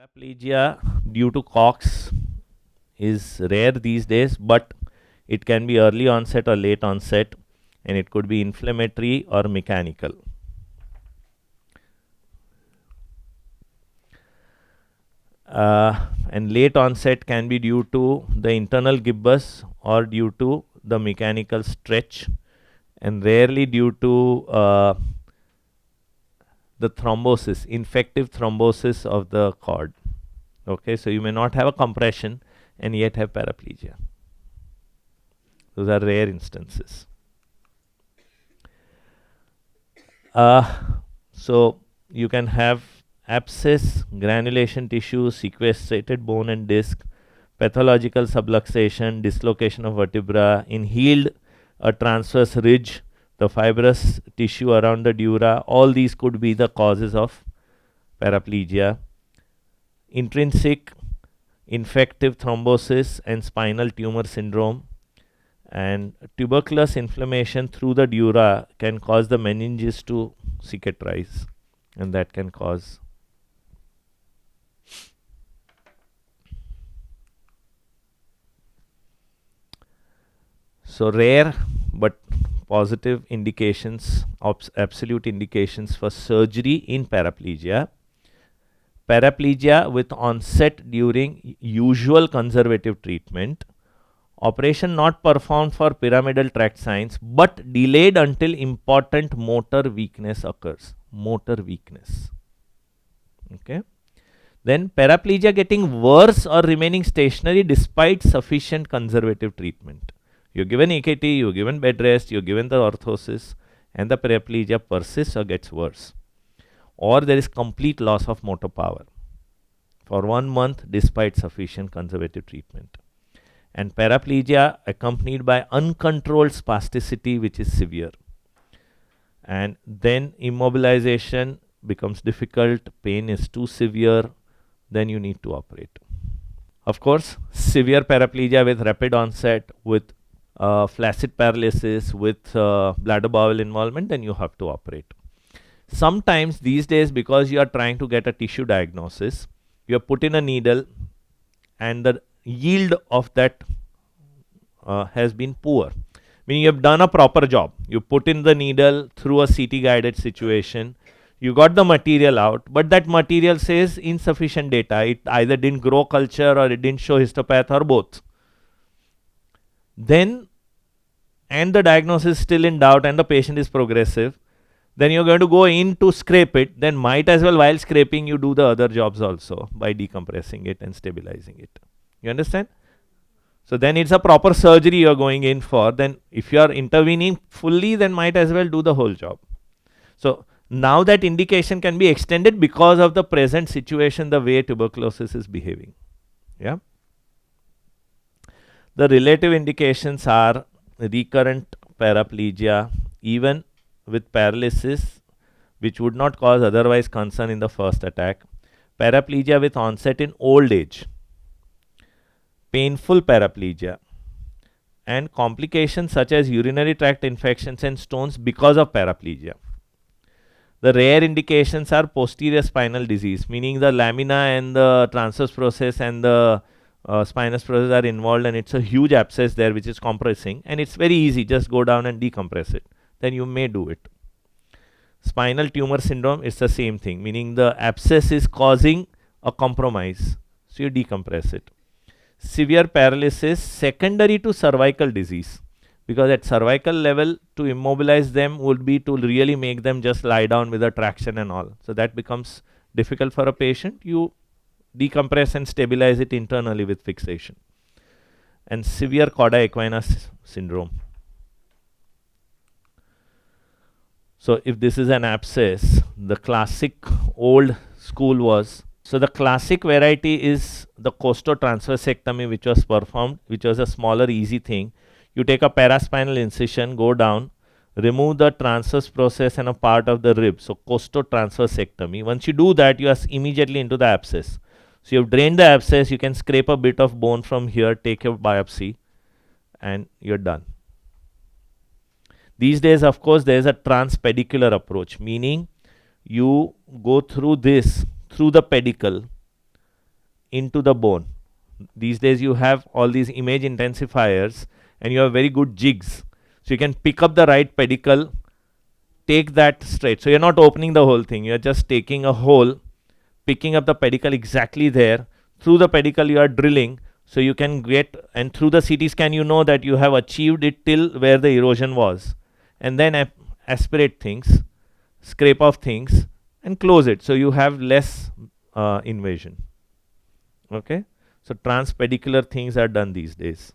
Paraplegia due to COX is rare these days, but it can be early onset or late onset, and it could be inflammatory or mechanical. And late onset can be due to the internal gibbus or due to the mechanical stretch, and rarely due to the thrombosis, infective thrombosis of the cord. Okay, so you may not have a compression and yet have paraplegia. Those are rare instances. So you can have abscess, granulation tissue, sequestrated bone and disc, pathological subluxation, dislocation of vertebra, inhaled a transverse ridge, the fibrous tissue around the dura. All these could be the causes of paraplegia. Intrinsic infective thrombosis and spinal tumor syndrome, and tuberculous inflammation through the dura can cause the meninges to cicatrize, and that can cause so rare but positive indications, absolute indications for surgery in paraplegia. Paraplegia with onset during usual conservative treatment. Operation not performed for pyramidal tract signs but delayed until important motor weakness occurs. Motor weakness. Okay. Then paraplegia getting worse or remaining stationary despite sufficient conservative treatment. You're given EKT, you're given bed rest, you're given the orthosis, and the paraplegia persists or gets worse. Or there is complete loss of motor power for 1 month despite sufficient conservative treatment. And paraplegia accompanied by uncontrolled spasticity, which is severe. And then immobilization becomes difficult, pain is too severe, then you need to operate. Of course, severe paraplegia with rapid onset, with flaccid paralysis, with bladder bowel involvement, then you have to operate. Sometimes these days, because you are trying to get a tissue diagnosis, you have put in a needle and the yield of that has been poor. Meaning you have done a proper job. You put in the needle through a CT guided situation. You got the material out, but that material says insufficient data. It either didn't grow culture or it didn't show histopath or both. Then, and the diagnosis is still in doubt and the patient is progressive, then you're going to go in to scrape it. Then might as well, while scraping, you do the other jobs also by decompressing it and stabilizing it. You understand? So then it's a proper surgery you're going in for. Then if you are intervening fully, then might as well do the whole job. So now that indication can be extended because of the present situation, the way tuberculosis is behaving. Yeah. The relative indications are recurrent paraplegia, even with paralysis, which would not cause otherwise concern in the first attack. Paraplegia with onset in old age. Painful paraplegia. And complications such as urinary tract infections and stones because of paraplegia. The rare indications are posterior spinal disease, meaning the lamina and the transverse process and the spinous process are involved, and it's a huge abscess there which is compressing, and it's very easy, just go down and decompress it. Then you may do it. Spinal tumor syndrome is the same thing, meaning the abscess is causing a compromise, so you decompress it. Severe paralysis secondary to cervical disease, because at cervical level to immobilize them would be to really make them just lie down with a traction and all. So that becomes difficult for a patient. You decompress and stabilize it internally with fixation. And severe cauda equina syndrome. So if this is an abscess, the classic old school was, so the classic variety is the costotransversectomy, which was performed, which was a smaller easy thing. You take a paraspinal incision, go down, remove the transverse process and a part of the rib. So costotransversectomy. Once you do that, you are immediately into the abscess. So you've drained the abscess, you can scrape a bit of bone from here, take your biopsy, and you're done. These days, of course, there is a transpedicular approach, meaning you go through this, through the pedicle, into the bone. These days you have all these image intensifiers and you have very good jigs. So you can pick up the right pedicle, take that straight. So you're not opening the whole thing. You're just taking a hole, picking up the pedicle exactly there. Through the pedicle you are drilling. So you can get, and through the CT scan you know that you have achieved it till where the erosion was. And then aspirate things, scrape off things and close it. So you have less invasion. Okay. So transpedicular things are done these days.